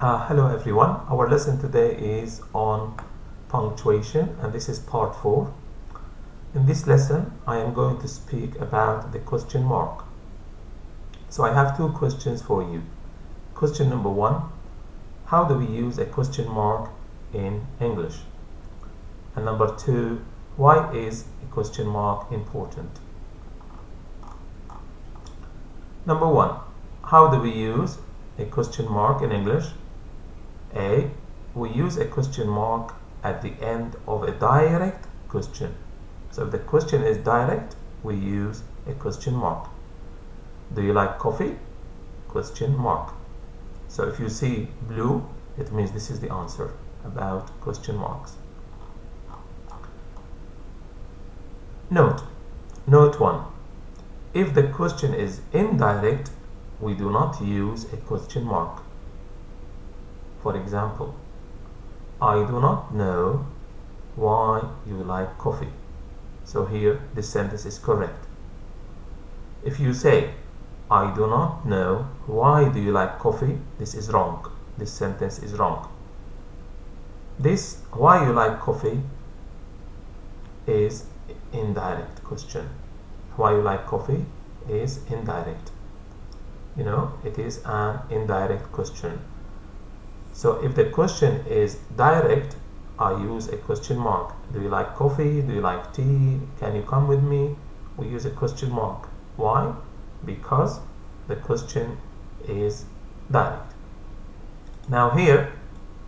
Hello everyone, our lesson today is on punctuation and this is part 4. In this lesson I am going to speak about the question mark. So I have two questions for you. Question number 1, how do we use a question mark in English? And number 2, why is a question mark important? Number 1, how do we use a question mark in English? A. We use a question mark at the end of a direct question. So if the question is direct, we use a question mark. Do you like coffee? Question mark. So if you see blue, it means this is the answer about question marks. Note 1. If the question is indirect, we do not use a question mark. For example, I do not know why you like coffee. So here this sentence is correct. If you say, I do not know why do you like coffee, this is wrong. This sentence is wrong. This why you like coffee is indirect question. Why you like coffee is indirect. It is an indirect question. So if the question is direct, I use a question mark. Do you like coffee? Do you like tea? Can you come with me? We use a question mark. Why? Because the question is direct. Now here,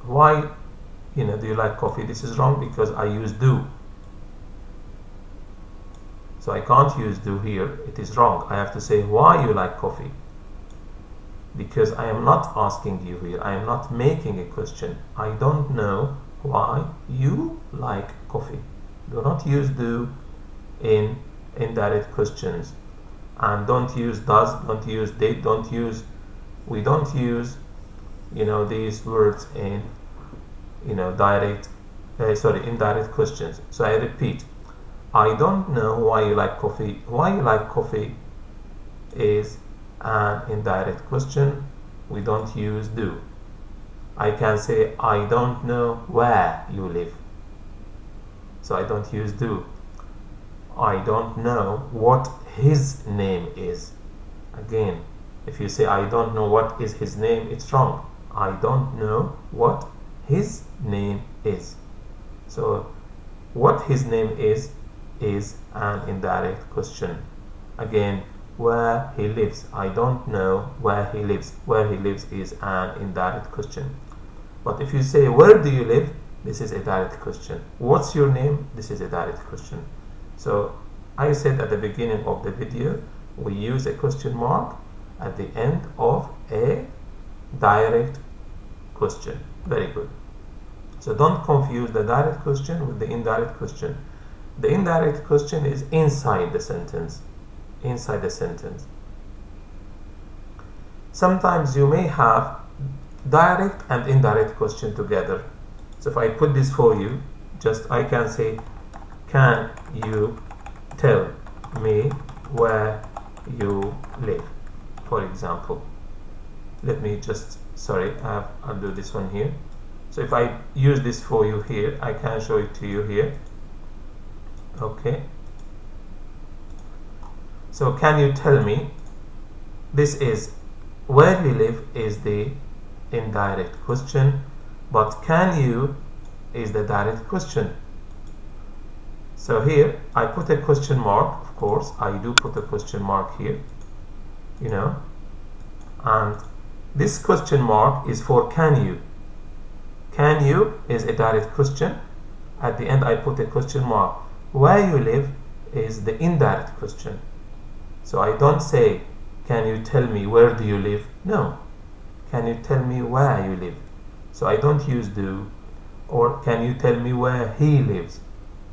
why do you like coffee? This is wrong because I use do. So I can't use do here. It is wrong. I have to say why you like coffee. Because I am not asking you here, I am not making a question. I don't know why you like coffee. Do not use do in indirect questions. And don't use does, don't use did, we don't use these words in indirect questions. So I repeat, I don't know why you like coffee. Why you like coffee is an indirect question. We don't use do. I can say I don't know where you live. So I don't use do. I don't know what his name is. Again, if you say I don't know what is his name, it's wrong. I don't know what his name is. So what his name is an indirect question. Again, where he lives. I don't know where he lives. Where he lives is an indirect question. But if you say where do you live, this is a direct question. What's your name? This is a direct question. So I said at the beginning of the video, we use a question mark at the end of a direct question. Very good. So don't confuse the direct question with the indirect question. The indirect question is inside the sentence. Sometimes you may have direct and indirect question together. So if I put this for you, I can say, can you tell me where you live? For example, let me I'll do this one here. So if I use this for you here, I can show it to you here. Okay. So can you tell me, this is where you live is the indirect question, but can you is the direct question. So here I put a question mark, of course I do put a question mark here, and this question mark is for can you. Can you is a direct question. At the end I put a question mark. Where you live is the indirect question. So I don't say, can you tell me where do you live? No. Can you tell me where you live? So I don't use do. Or can you tell me where he lives?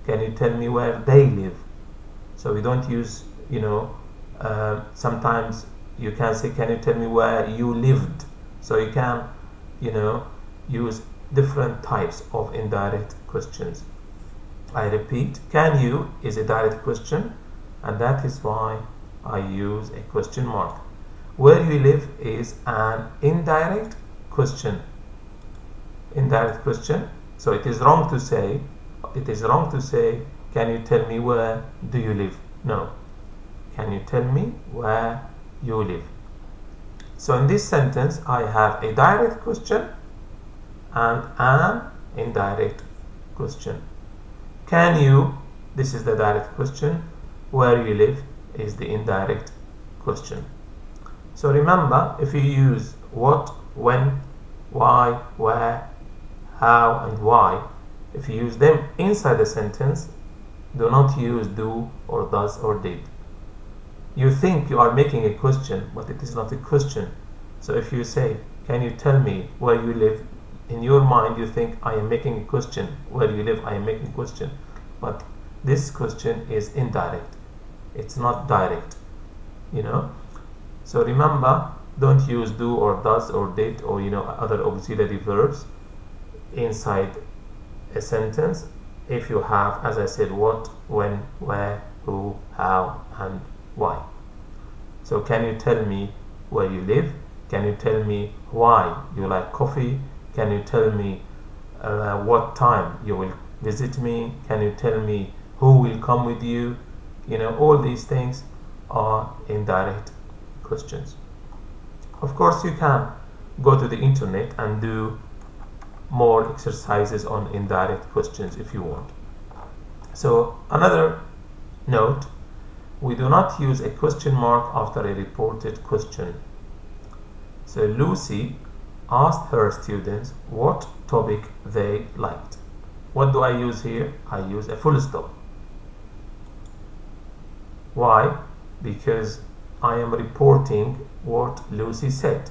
Can you tell me where they live? So we don't use, sometimes you can say, can you tell me where you lived? So you can, use different types of indirect questions. I repeat, can you is a direct question, and that is why I use a question mark. Where you live is an indirect question. indirect question. So it is wrong to say, can you tell me where do you live? No. Can you tell me where you live? So in this sentence, I have a direct question and an indirect question. Can you, this is the direct question. Where you live is the indirect question. So remember, if you use what, when, why, where, how, and why, if you use them inside the sentence, do not use do or does or did. You think you are making a question, but it is not a question. So if you say, can you tell me where you live? In your mind, you think I am making a question. Where you live, I am making a question. But this question is indirect. It's not direct, you know. So remember, don't use do or does or did or other auxiliary verbs inside a sentence if you have, as I said, what, when, where, who, how, and why. So can you tell me where you live? Can you tell me why you like coffee? Can you tell me what time you will visit me? Can you tell me who will come with you? All these things are indirect questions. Of course, you can go to the internet and do more exercises on indirect questions if you want. So another note, we do not use a question mark after a reported question. So Lucy asked her students what topic they liked. What do I use here? I use a full stop. Why? Because I am reporting what Lucy said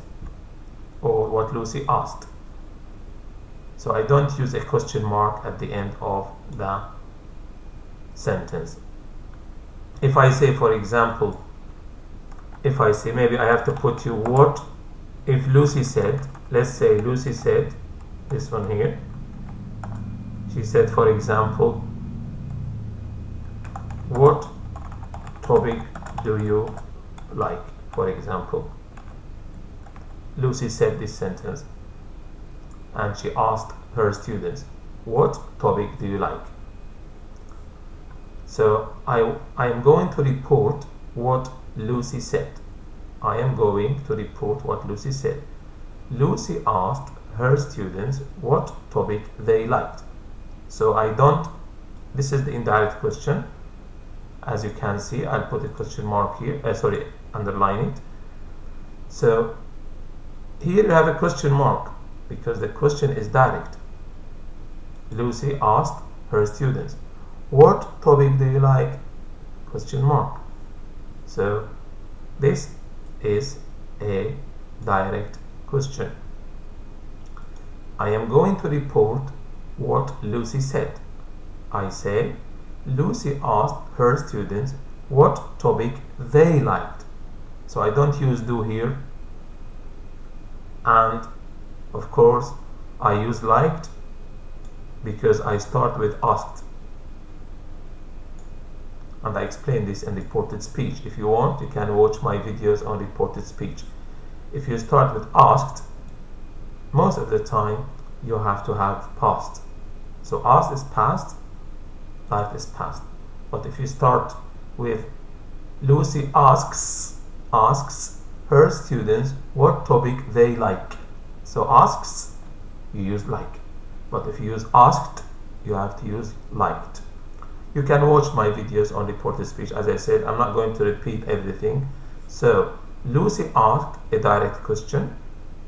or what Lucy asked. So I don't use a question mark at the end of the sentence. If I say, for example, if I say, maybe I have to put you what if Lucy said, let's say Lucy said, this one here, she said, for example, what topic do you like? For example, Lucy said this sentence and she asked her students, what topic do you like? So I am going to report what Lucy said. I am going to report what Lucy said. Lucy asked her students what topic they liked. So I don't, this is the indirect question. As you can see, I'll put a question mark here, underline it. So here you have a question mark because the question is direct. Lucy asked her students, what topic do you like? Question mark. So this is a direct question. I am going to report what Lucy said. I say, Lucy asked her students what topic they liked. So I don't use do here. And of course, I use liked because I start with asked. And I explain this in reported speech. If you want, you can watch my videos on reported speech. If you start with asked, most of the time you have to have past. So asked is past, liked is past. But if you start with Lucy asks her students what topic they like. So asks, you use like. But if you use asked, you have to use liked. You can watch my videos on reported speech. As I said, I'm not going to repeat everything. So Lucy asked a direct question.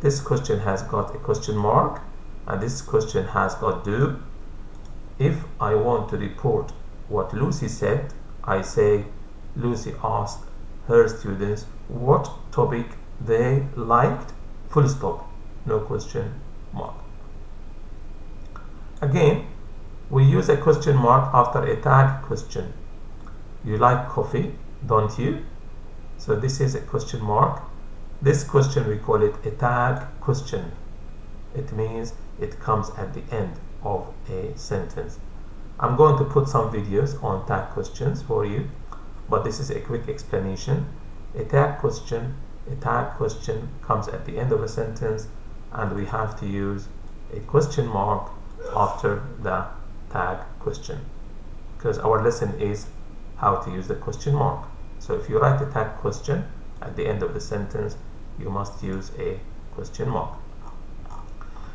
This question has got a question mark and this question has got do. If I want to report what Lucy said, I say Lucy asked her students what topic they liked, full stop, no question mark. Again, we use a question mark after a tag question. You like coffee, don't you? So this is a question mark. This question, we call it a tag question. It means it comes at the end of a sentence. I'm going to put some videos on tag questions for you, but this is a quick explanation. A tag question comes at the end of a sentence, and we have to use a question mark after the tag question, because our lesson is how to use the question mark. So if you write a tag question at the end of the sentence, you must use a question mark.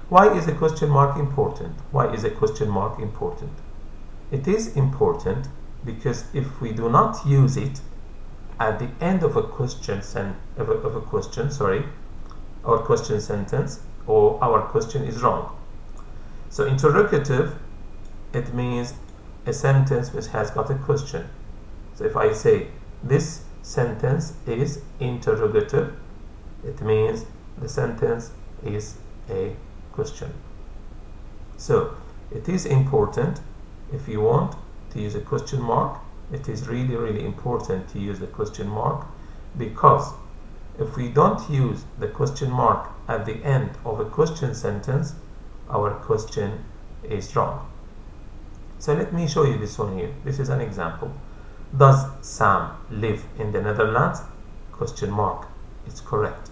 Why is a question mark important? Why is a question mark important? It is important because if we do not use it at the end of a question or question sentence, or our question is wrong. So interrogative, it means a sentence which has got a question. So if I say this sentence is interrogative, it means the sentence is a question. So it is important, if you want to use a question mark, it is really important to use the question mark, because if we don't use the question mark at the end of a question sentence, our question is wrong. So let me show you this one here. This is an example. Does Sam live in the Netherlands? Question mark. It's correct.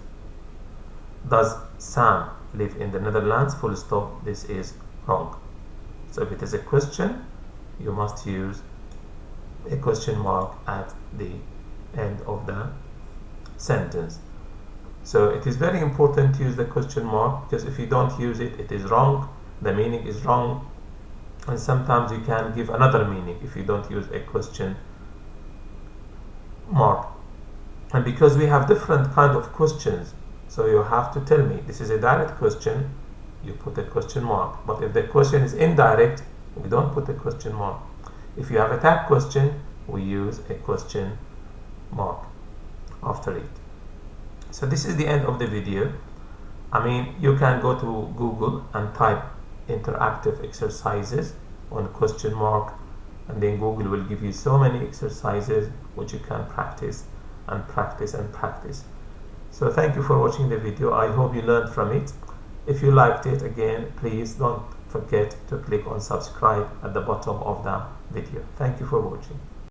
Does Sam live in the Netherlands? Full stop. This is wrong. So if it is a question, you must use a question mark at the end of the sentence. So it is very important to use the question mark, because if you don't use it, it is wrong, the meaning is wrong, and sometimes you can give another meaning if you don't use a question mark. And because we have different kind of questions, so you have to tell me this is a direct question, you put a question mark. But if the question is indirect, we don't put a question mark. If you have a tag question, we use a question mark after it. So this is the end of the video. I mean, you can go to Google and type interactive exercises on question mark, and then Google will give you so many exercises which you can practice and practice and practice. So thank you for watching the video. I hope you learned from it. If you liked it, again, please don't forget to click on subscribe at the bottom of the video. Thank you for watching.